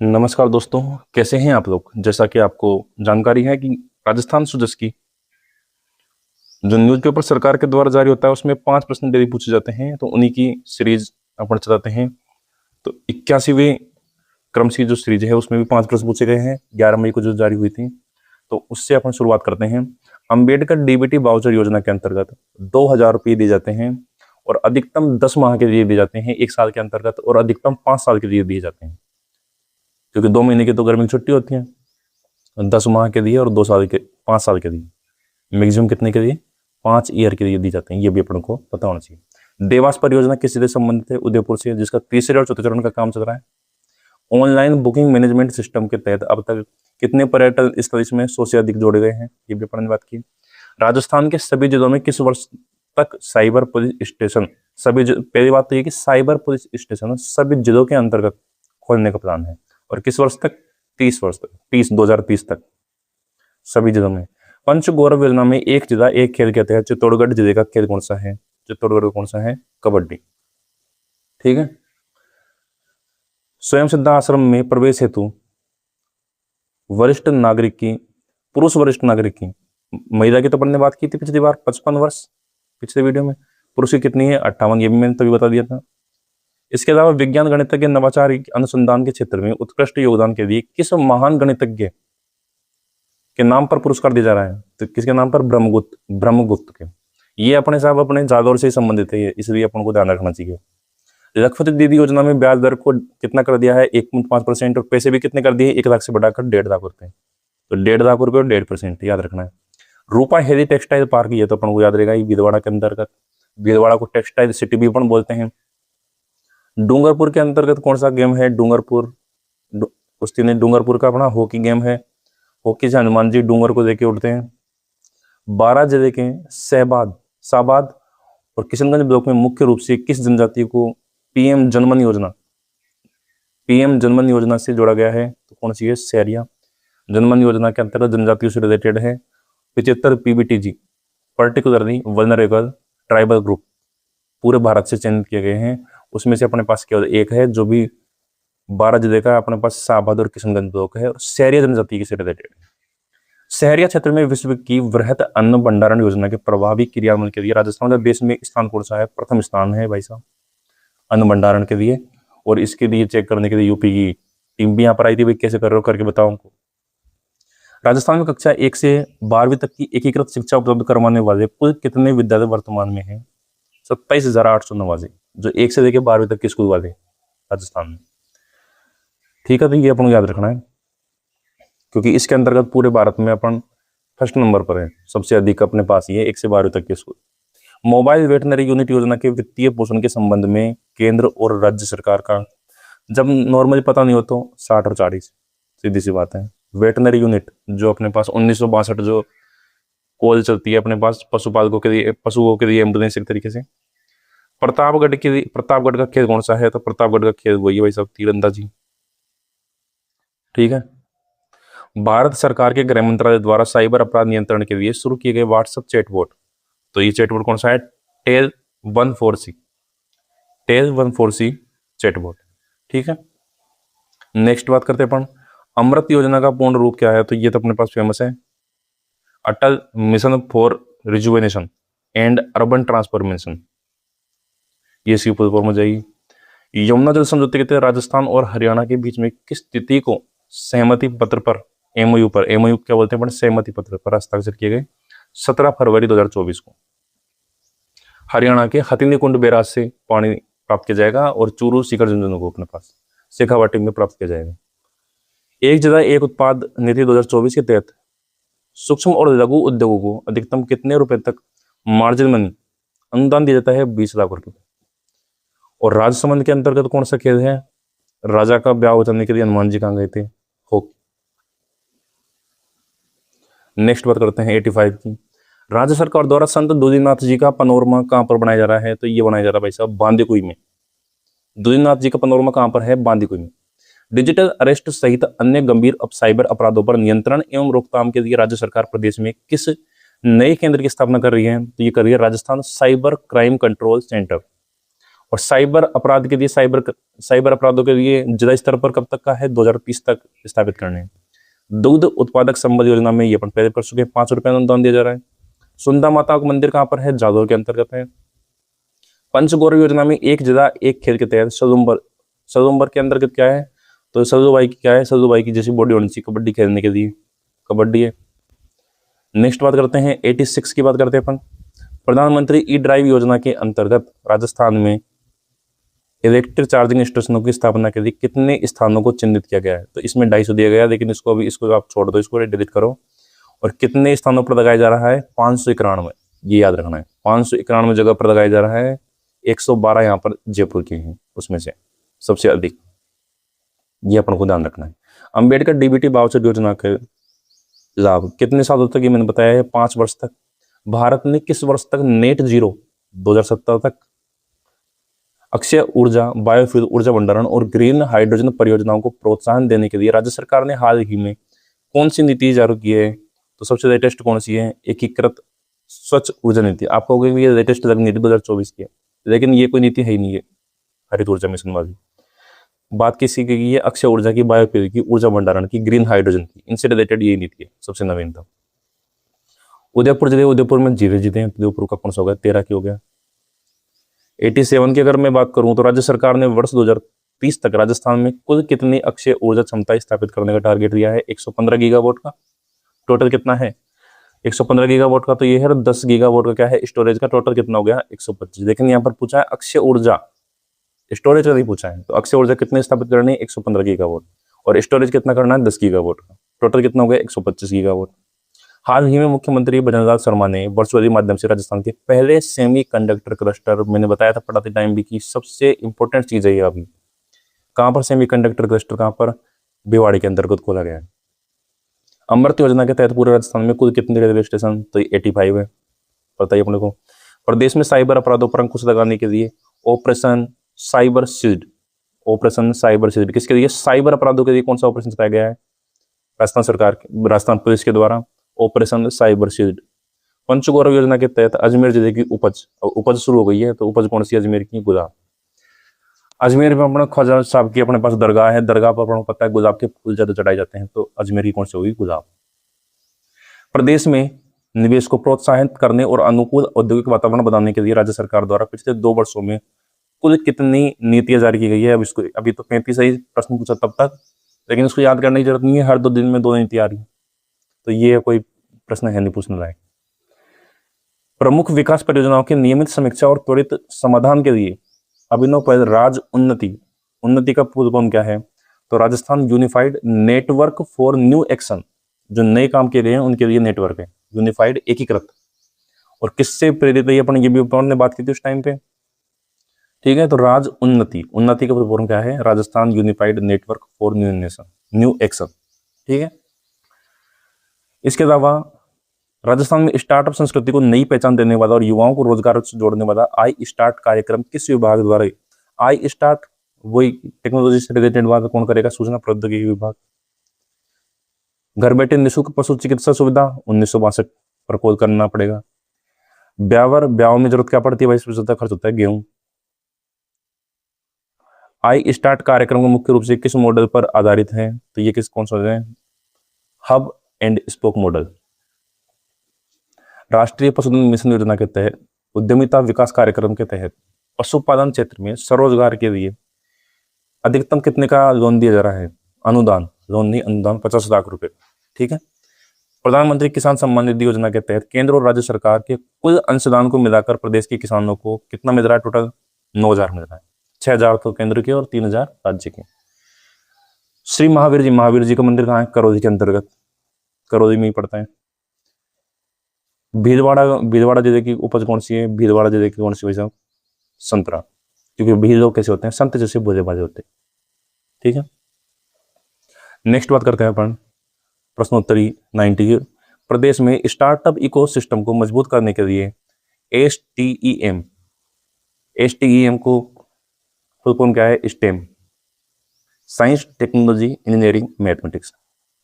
नमस्कार दोस्तों, कैसे हैं आप लोग। जैसा कि आपको जानकारी है कि राजस्थान सुजस की जो न्यूज़पेपर सरकार के द्वारा जारी होता है उसमें 5 प्रश्न डेली पूछे जाते हैं, तो उन्हीं की सीरीज अपन चलाते हैं। तो 81वें क्रम की जो सीरीज है उसमें भी 5 प्रश्न पूछे गए हैं, 11 मई को जो जारी हुई थी। तो उससे अपन शुरुआत करते हैं। अंबेडकर डीबीटी वाउचर योजना के अंतर्गत 2,000 रुपये दिए जाते हैं और अधिकतम 10 माह के लिए दिए जाते हैं 1 साल के अंतर्गत, और अधिकतम 5 साल के लिए दिए जाते हैं, क्योंकि 2 महीने की तो गर्मी की छुट्टी होती है। 10 माह के लिए और 2 साल के 5 साल के लिए, मैक्सिमम कितने के लिए 5 ईयर के लिए दी जाते हैं, ये भी अपन को पता होना चाहिए। देवास परियोजना किस से संबंधित है? उदयपुर से, जिसका तीसरे और चौथे चरण का काम चल रहा है। ऑनलाइन बुकिंग मैनेजमेंट सिस्टम के तहत अब तक कितने पर्यटन स्थल इसमें 100 से अधिक जोड़े गए हैं, ये भी अपन ने बात की। राजस्थान के सभी जिलों में किस वर्ष तक साइबर पुलिस स्टेशन, पहली बात तो ये कि साइबर पुलिस स्टेशन सभी जिलों के अंतर्गत खोलने का प्लान है, और किस वर्ष तक? 30 वर्ष तक, 2030 तक सभी जिलों में। पंच गौरव योजना में एक जिला एक खेल के तहत चित्तौड़गढ़ जिले का खेल कौन सा है? चित्तौड़गढ़ का कौन सा है? कबड्डी। ठीक है। स्वयं सिद्धा आश्रम में प्रवेश हेतु वरिष्ठ नागरिक की, पुरुष वरिष्ठ नागरिक की, महिला की तो अपन ने बात की थी पिछली बार 55 वर्ष, पिछले वीडियो में। पुरुष की कितनी है? 58, ये भी मैंने तभी बता दिया था। इसके अलावा विज्ञान गणितज्ञ नवाचार अनुसंधान के क्षेत्र में उत्कृष्ट योगदान के लिए किस महान गणितज्ञ के नाम पर पुरस्कार दिया जा रहा है? तो किसके नाम पर? ब्रह्मगुप्त के। ये अपने साहब अपने जादौर से संबंधित है, इसलिए अपन को ध्यान रखना चाहिए। लखपति दीदी योजना में ब्याज दर को कितना कर दिया है? 1.5%, और पैसे भी कितने कर दिए? 1 लाख से बढ़ाकर 1.5 लाख रुपए। तो 1.5 लाख रुपए और 1.5% याद रखना है। रूपा हेरी टेक्सटाइल पार्क, ये तो अपन को याद रहेगा, ये भीलवाड़ा के अंतर्गत। भीलवाड़ा को टेक्सटाइल सिटी भी अपन बोलते हैं। डूंगरपुर के अंतर्गत कौन सा गेम है? डूंगरपुर कुश्ती ने डूंगरपुर का अपना हॉकी गेम है। हॉकी से हनुमान जी डूंगर को लेके उठते हैं। 12 जिले के साबाद और किशनगंज ब्लॉक में मुख्य रूप से किस जनजाति को पीएम जनमन योजना से जोड़ा गया है? तो कौन सी है? सहरिया। जनमन योजना के अंतर्गत जनजातियों से रिलेटेड है। 75 पीबीटीजी, पर्टिकुलरली वल्नरेबल ट्राइबल ग्रुप, पूरे भारत से चयनित किए गए हैं। उसमें से अपने पास केवल एक है जो भी 12 जिले का अपने पास साबाद और किशनगंज ब्लॉक है, और सहरिया जनजाति से रिलेटेड है। सहरिया क्षेत्र में विश्व की वृहद अन्न भंडारण योजना के प्रभावी क्रियान्वयन के लिए राजस्थान देश में स्थान कौन सा है? प्रथम स्थान है भाई साहब अन्न भंडारण के लिए। और इसके लिए चेक करने के लिए यूपी की टीम भी यहाँ पर आई थी, भाई कैसे कर रहे हो करके बताओ उनको। राजस्थान में कक्षा 1 से 12वीं तक की एकीकृत शिक्षा उपलब्ध करवाने वाले कुल कितने विद्यालय वर्तमान में हैं? 27,889, जो 1 से लेकर 12वीं तक के स्कूल वाले राजस्थान में। ठीक है, तो ये अपन को याद रखना है, क्योंकि इसके अंतर्गत पूरे भारत में अपन फर्स्ट नंबर पर है, सबसे अधिक अपने पास ये 1 से 12वीं तक के स्कूल। मोबाइल वेटनरी यूनिट योजना के वित्तीय पोषण के संबंध में केंद्र और राज्य सरकार का, जब नॉर्मली पता नहीं हो तो 60 और 40, सीधी सी बात है। वेटनरी यूनिट जो अपने पास 1962 जो कॉल चलती है अपने पास पशुपालकों के लिए, पशुओं के लिए एम्बुलेंस एक तरीके से। प्रतापगढ़ का खेल कौन सा है? तो प्रतापगढ़ का खेल वही है भाई साहब, तीरंदाजी। ठीक है। भारत सरकार के गृह मंत्रालय द्वारा साइबर अपराध नियंत्रण के लिए शुरू किए गए व्हाट्सएप चैटबॉट, तो ये चैटबॉट कौन सा है? Tell 14C chatbot. ठीक है। नेक्स्ट बात करते हैं अपन अमृत योजना का पूर्ण रूप क्या है? तो ये तो अपने पास फेमस है, Atal mission for rejuvenation and urban transformation, ये इसकी फुल फॉर्म हो जाएगी। यमुना जल समझौते के तहत राजस्थान और हरियाणा के बीच में किस तिथि को सहमति पत्र पर, एमओयू क्या बोलते हैं अपन, सहमति पत्र पर हस्ताक्षर किए गए? 17 फरवरी 2024 को। हरियाणा के हथिनी कुंड बैराज से पानी प्राप्त किया जाएगा, और चूरू शिखर झुंझुनू को अपने पास शेखावाटी में प्राप्त किया जाएगा। एक जिला एक उत्पाद नीति 2024 के तहत सूक्ष्म और लघु उद्योगों को अधिकतम कितने रुपए तक मार्जिन मनी अनुदान दिया जाता है? 20 लाख रुपए। और राजसमंद के अंतर्गत कौन सा खेल है? राजा का ब्याह उतारने के लिए हनुमान जी कहाँ गए थे? हॉकी। नेक्स्ट बात करते हैं 85 की। राज्य सरकार द्वारा संत दुधीनाथ जी का पनोरमा कहाँ पर बनाया जा रहा है? तो ये बनाया जा रहा है भाई साहब बांदीकुई में। दुधीनाथ जी का पनोरमा कहाँ पर है? बांदीकुई में। डिजिटल अरेस्ट सहित अन्य गंभीर साइबर अपराधों पर नियंत्रण एवं रोकथाम के लिए राज्य सरकार प्रदेश में किस नए केंद्र की स्थापना कर रही है? तो ये कर रही है Rajasthan cyber crime control centre. और साइबर अपराध के लिए साइबर अपराधों के लिए जिला स्तर पर कब तक का है, 2030 तक स्थापित करने हैं। दुग्ध उत्पादक संबल योजना में ये अपन पहले कर चुके हैं, 5 रुपए अनुदान दिया जा रहा है। सुंदर माता का मंदिर कहाँ पर है, जादौर के अंतर्गत है। पंचगौरव योजना में एक जिला एक खेल के तहत सदुम्बर के अंतर्गत क्या है, तो सदुबाई की क्या है, सदुबाई की जैसी बॉडी होनी चाहिए कबड्डी खेलने के लिए, कबड्डी है। नेक्स्ट बात करते हैं 86 की बात करते हैं अपन। प्रधानमंत्री ई ड्राइव योजना के अंतर्गत राजस्थान में इलेक्ट्रिक चार्जिंग स्टेशनों की स्थापना के लिए कितने स्थानों को चिन्हित किया गया है, तो इसमें 250 दिया गया, लेकिन इसको आप छोड़ दो, इसको डिलीट करो। और कितने स्थानों पर लगाया जा रहा है, 591, ये याद रखना है, 591 जगह पर लगाया जा रहा है। 112 यहाँ पर जयपुर के हैं उसमें से सबसे अधिक, ये अपन को ध्यान रखना है। अंबेडकर डीबीटी वाउचर योजना के लाभ कितने सालों तक, ये मैंने बताया है 5 वर्ष तक। भारत ने किस वर्ष तक नेट जीरो, 2070 तक। अक्षय ऊर्जा, बायोफ्यूल ऊर्जा भंडारण और ग्रीन हाइड्रोजन परियोजनाओं को प्रोत्साहन देने के लिए राज्य सरकार ने हाल ही में कौन सी नीति जारी की है, तो सबसे लेटेस्ट कौन सी है, एकीकृत स्वच्छ ऊर्जा नीति। आप कहोगे कि ये लेटेस्ट लग नीति 2024 की है, लेकिन ये कोई नीति है ही नहीं है हरित ऊर्जा मिशन वाली। बात किसी की है, अक्षय ऊर्जा की, बायोफ्यूल की, ऊर्जा भंडारण की, ग्रीन हाइड्रोजन की, इनसे रिलेटेड ये नीति है सबसे नवीनतम। उदयपुर जिले, उदयपुर में जीरे जीते हैं, उदयपुर का कौन सा हो गया, 13 की हो गया। 87 की अगर मैं बात करूं तो राज्य सरकार ने वर्ष 2030 तक राजस्थान में कुल कितनी अक्षय ऊर्जा क्षमता स्थापित करने का टारगेट दिया है, 115 गीगावाट का। टोटल कितना है, 115 गीगावाट का, तो ये है 10 गीगावाट का क्या है स्टोरेज का, टोटल कितना हो गया 125। लेकिन यहाँ पर पूछा है अक्षय ऊर्जा, स्टोरेज का नहीं पूछा है, तो अक्षय ऊर्जा कितने स्थापित करनी है, 115 गीगावाट, और स्टोरेज कितना करना है, 10 गीगावाट का। टोटल कितना हो गया, 125 गीगावाट। हाल ही में मुख्यमंत्री भजनलाल शर्मा ने वर्चुअली माध्यम से राजस्थान के पहले सेमी कंडक्टर क्लस्टर, मैंने बताया था पढ़ाते टाइम भी कि सबसे इंपॉर्टेंट चीज है ये, अभी कहां पर सेमी कंडक्टर क्लस्टर, कहां पर, भिवाड़ी के अंतर्गत खोला गया है। अमृत योजना के तहत पूरे राजस्थान में कुल कितने रेलवे स्टेशन, तो 85 है, पता ही अपने को। प्रदेश में साइबर अपराधों पर अंकुश लगाने के लिए operation cyber shield, operation cyber shield किसके लिए, साइबर अपराधों के लिए कौन सा ऑपरेशन चलाया गया है, राजस्थान सरकार, राजस्थान पुलिस के द्वारा, ऑपरेशन साइबर शील्ड। पंचगौरव योजना के तहत अजमेर जिले की उपज शुरू हो गई है, तो उपज कौन सी, अजमेर की गुलाब। अजमेर में अपना ख्वाजा साहब की अपने पास दरगाह है, दरगाह पर अपना पता है गुलाब के फूल ज्यादा चढ़ाए जाते हैं, तो अजमेर की कौन सी होगी, गुलाब। प्रदेश में निवेश को प्रोत्साहित करने और अनुकूल औद्योगिक वातावरण बनाने के लिए राज्य सरकार द्वारा पिछले 2 वर्षों में कुल कितनी नीतियां जारी की गई है। अभी तो 35 ही प्रश्न पूछा तब तक, लेकिन उसको याद करने की जरूरत नहीं है, हर 2 दिन में 2 नीति आ रही है, तो ये कोई प्रश्न है नहीं पूछने लायक। प्रमुख विकास परियोजनाओं की नियमित समीक्षा और त्वरित समाधान के लिए अभिनव पहल राज उन्नति का पूर्ण फॉर्म क्या है, तो Rajasthan unified network for new action, जो नए काम किए गए हैं उनके लिए नेटवर्क है, यूनिफाइड एकीकृत। और किससे प्रेरित है, अपन ये भी ने बात की थी उस टाइम पे, ठीक है। तो राज उन्नति का पूर्ण फॉर्म क्या है, Rajasthan unified network for new action, ठीक है। इसके अलावा राजस्थान में स्टार्टअप संस्कृति को नई पहचान देने वाला और युवाओं को रोजगार से जोड़ने वाला आई स्टार्ट कार्यक्रम किस विभाग द्वारा, आई स्टार्ट वही टेक्नोलॉजी से रिलेटेड बात कौन करेगा, सूचना प्रौद्योगिकी विभाग। घर बैठे निःशुल्क पशु चिकित्सा सुविधा 1962 पर कॉल करना पड़ेगा। ब्याह में जरूरत क्या पड़ती है, 22% खर्च होता है गेहूं। आई स्टार्ट कार्यक्रम को मुख्य रूप से किस मॉडल पर आधारित है, तो ये कौन सा है, हब एंड स्पोक मॉडल। राष्ट्रीय पशुधन मिशन योजना के तहत उद्यमिता विकास कार्यक्रम के तहत पशुपालन क्षेत्र में स्वरोजगार के लिए अधिकतम कितने का लोन दिया जा रहा है, अनुदान, लोन नहीं अनुदान, 50 लाख रुपए, ठीक है। प्रधानमंत्री किसान सम्मान निधि योजना के तहत केंद्र और राज्य सरकार के कुल अंशदान को मिलाकर प्रदेश के किसानों को कितना मिल रहा है, टोटल 9,000 मिल रहा है, 6,000 तो केंद्र के और 3,000 राज्य के। श्री महावीर जी का मंदिर कहाँ है, करौली के अंतर्गत, करौली में ही पड़ता है। भीलवाड़ा जिले की उपज कौन सी है, भीलवाड़ा जिले की कौन सी वजह, संतरा, क्योंकि भील लोग कैसे होते हैं, संत जैसे बोले बाजे होते हैं, ठीक है। नेक्स्ट बात करते हैं अपन प्रश्नोत्तरी 90 की। प्रदेश में स्टार्टअप इकोसिस्टम को मजबूत करने के लिए एसटीईएम को फुल फॉर्म क्या है, stem, science technology engineering mathematics,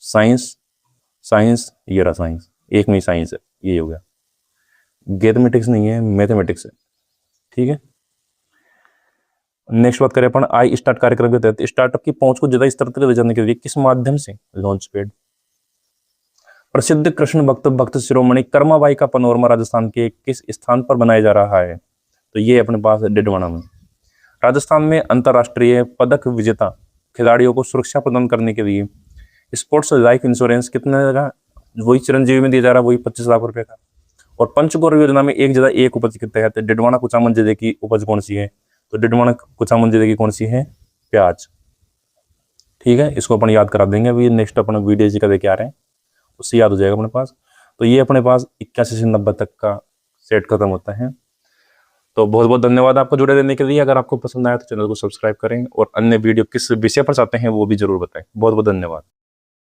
science ये रहा, साइंस एक में ही साइंस है, ये हो गया, गैथमेटिक्स नहीं है, मैथमेटिक्स है, ठीक है। नेक्स्ट बात करें अपन आई स्टार्ट कार्यक्रम के तहत स्टार्टअप की पहुंच को ज्यादा स्तर तक ले जाने के लिए किस माध्यम से लॉन्च पैड। प्रसिद्ध कृष्ण भक्त शिरोमणि कर्माबाई का पनोरमा राजस्थान के किस स्थान पर बनाया जा रहा है, तो ये अपने पास डिडवाना में। राजस्थान में अंतर्राष्ट्रीय पदक विजेता खिलाड़ियों को सुरक्षा प्रदान करने के लिए स्पोर्ट्स लाइफ इंश्योरेंस कितने का, वही चिरंजीवी में दिया जा रहा है, वही 25 लाख रुपए का। और पंचगौर योजना में एक जगह एक उपज के तहत डिडवाना कुचामन जिले की उपज कौन सी है, तो डिडवाना कुचामन जिले की कौन सी है, प्याज। ठीक है, इसको अपन याद करा देंगे। अभी नेक्स्ट अपन वीडियो जी का देखे आ रहे हैं, उससे याद हो जाएगा अपने पास। तो ये अपने पास 81 से 90 तक का सेट खत्म होता है। तो बहुत बहुत धन्यवाद आपको जुड़े रहने के लिए। अगर आपको पसंद आया तो चैनल को सब्सक्राइब करें और अन्य वीडियो किस विषय पर चाहते हैं वो भी जरूर बताएं। बहुत बहुत धन्यवाद।